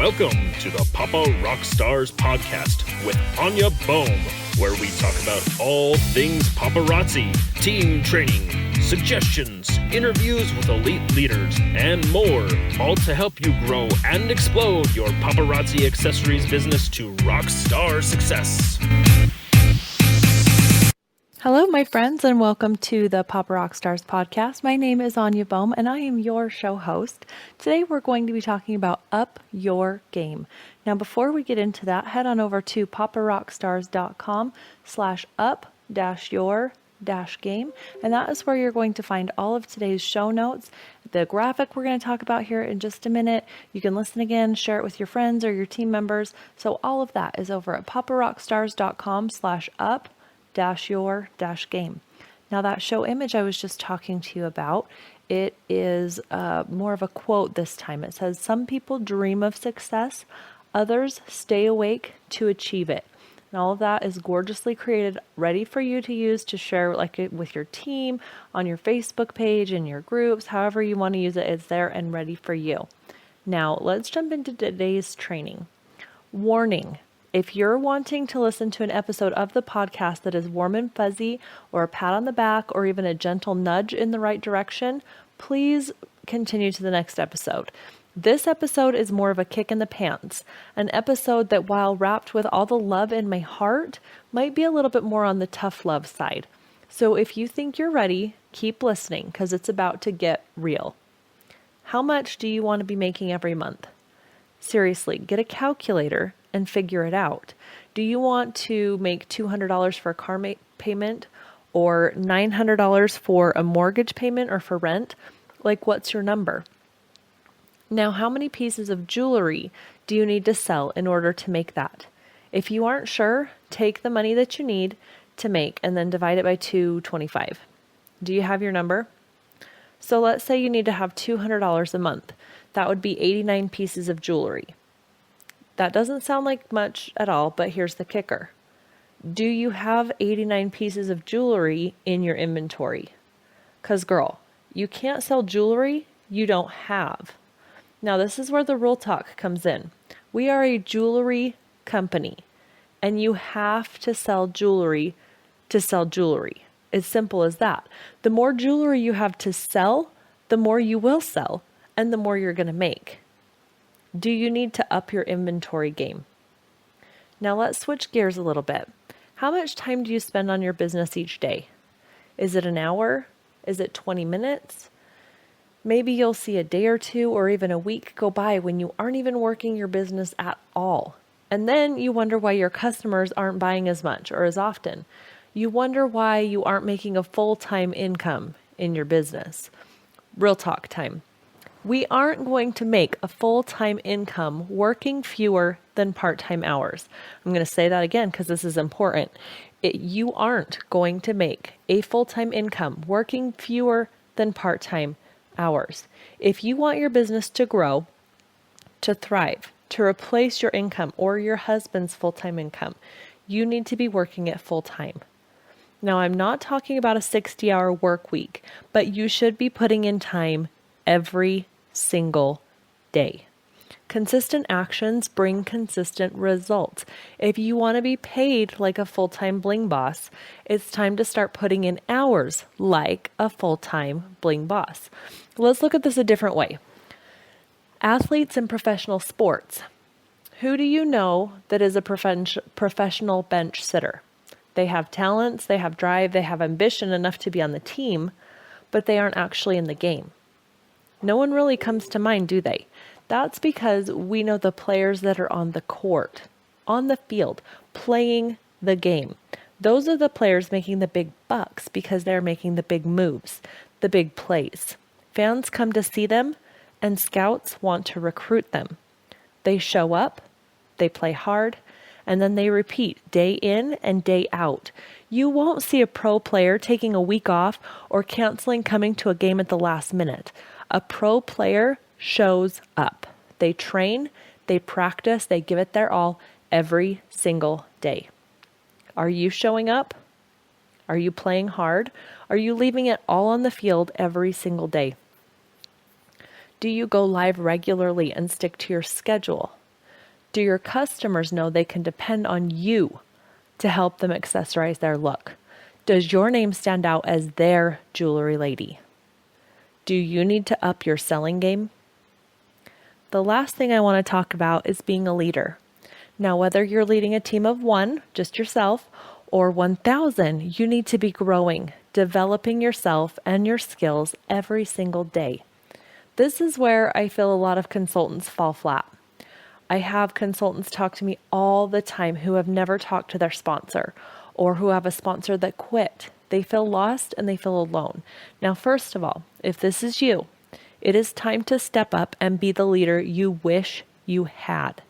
Welcome to the Papa Rockstars podcast with Anya Bohm, where we talk about all things paparazzi, team training, suggestions, interviews with elite leaders, and more, all to help you grow and explode your paparazzi accessories business to rockstar success. Hello, my friends, and welcome to the Papa Rockstars podcast. My name is Anya Bohm, and I am your show host. Today, we're going to be talking about up your game. Now, before we get into that, head on over to paparockstars.com/up-your-game, and that is where you're going to find all of today's show notes, the graphic we're going to talk about here in just a minute. You can listen again, share it with your friends or your team members. So all of that is over at paparockstars.com/up-your-game. Now that show image I was just talking to you about, it is more of a quote this time. It says, "Some people dream of success, others stay awake to achieve it." And all of that is gorgeously created, ready for you to use to share with your team, on your Facebook page, in your groups, however you want to use it, it's there and ready for you. Now let's jump into today's training. Warning. If you're wanting to listen to an episode of the podcast that is warm and fuzzy, or a pat on the back, or even a gentle nudge in the right direction, please continue to the next episode. This episode is more of a kick in the pants, an episode that, while wrapped with all the love in my heart, might be a little bit more on the tough love side. So if you think you're ready, keep listening because it's about to get real. How much do you want to be making every month? Seriously, get a calculator and figure it out. Do you want to make $200 for a car payment, or $900 for a mortgage payment or for rent? Like, what's your number? Now, how many pieces of jewelry do you need to sell in order to make that? If you aren't sure, take the money that you need to make and then divide it by 225. Do you have your number? So let's say you need to have $200 a month. That would be 89 pieces of jewelry. That doesn't sound like much at all, but here's the kicker. Do you have 89 pieces of jewelry in your inventory? Because, girl, you can't sell jewelry you don't have. Now, this is where the real talk comes in. We are a jewelry company, and you have to sell jewelry to sell jewelry. As simple as that. The more jewelry you have to sell, the more you will sell, and the more you're going to make. Do you need to up your inventory game? Now let's switch gears a little bit. How much time do you spend on your business each day? Is it an hour? Is it 20 minutes? Maybe you'll see a day or two or even a week go by when you aren't even working your business at all. And then you wonder why your customers aren't buying as much or as often. You wonder why you aren't making a full-time income in your business. Real talk time. We aren't going to make a full-time income working fewer than part-time hours. I'm going to say that again because this is important. You aren't going to make a full-time income working fewer than part-time hours. If you want your business to grow, to thrive, to replace your income or your husband's full-time income, you need to be working it full-time. Now, I'm not talking about a 60-hour work week, but you should be putting in time every single day. Consistent actions bring consistent results. If you want to be paid like a full-time bling boss, it's time to start putting in hours like a full-time bling boss. Let's look at this a different way. Athletes in professional sports. Who do you know that is a professional bench sitter? They have talents, they have drive, they have ambition enough to be on the team, but they aren't actually in the game. No one really comes to mind, do they? That's because we know the players that are on the court, on the field, playing the game. Those are the players making the big bucks because they're making the big moves, the big plays. Fans come to see them, and scouts want to recruit them. They show up, they play hard, and then they repeat day in and day out. You won't see a pro player taking a week off or canceling coming to a game at the last minute. A pro player shows up. They train, they practice, they give it their all every single day. Are you showing up? Are you playing hard? Are you leaving it all on the field every single day? Do you go live regularly and stick to your schedule? Do your customers know they can depend on you to help them accessorize their look? Does your name stand out as their jewelry lady? Do you need to up your selling game? The last thing I want to talk about is being a leader. Now, whether you're leading a team of 1, just yourself, or 1,000, you need to be growing, developing yourself and your skills every single day. This is where I feel a lot of consultants fall flat. I have consultants talk to me all the time who have never talked to their sponsor or who have a sponsor that quit. They feel lost and they feel alone. Now, first of all, if this is you, it is time to step up and be the leader you wish you had.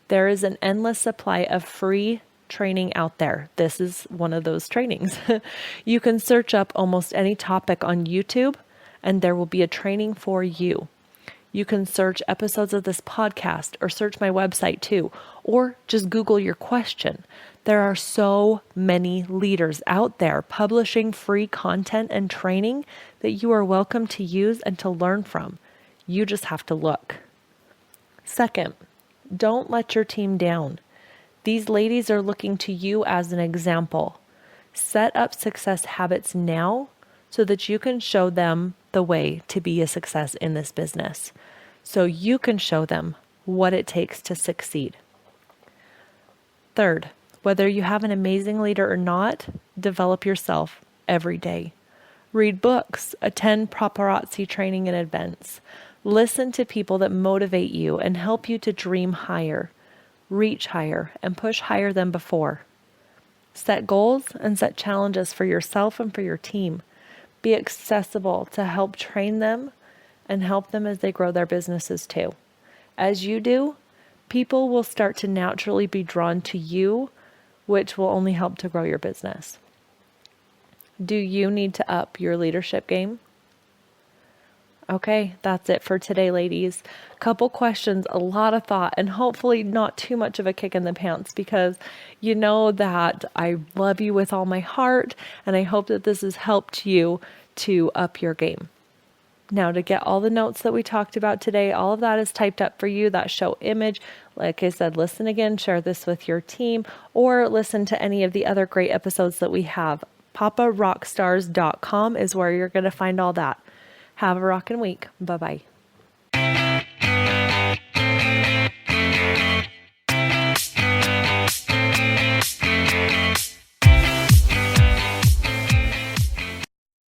There is an endless supply of free training out there. This is one of those trainings. You can search up almost any topic on YouTube and there will be a training for you. You can search episodes of this podcast or search my website too, or just Google your question. There are so many leaders out there publishing free content and training that you are welcome to use and to learn from. You just have to look. Second, don't let your team down. These ladies are looking to you as an example. Set up success habits now so that you can show them the way to be a success in this business. So you can show them what it takes to succeed. Third, whether you have an amazing leader or not, develop yourself every day. Read books, attend paparazzi training and events. Listen to people that motivate you and help you to dream higher, reach higher, and push higher than before. Set goals and set challenges for yourself and for your team. Be accessible to help train them and help them as they grow their businesses too. As you do, people will start to naturally be drawn to you, which will only help to grow your business. Do you need to up your leadership game? Okay, that's it for today, ladies. Couple questions, a lot of thought, and hopefully not too much of a kick in the pants, because you know that I love you with all my heart, and I hope that this has helped you to up your game. Now, to get all the notes that we talked about today, all of that is typed up for you, that show image. Like I said, listen again, share this with your team, or listen to any of the other great episodes that we have. paparockstars.com is where you're going to find all that. Have a rockin' week. Bye-bye.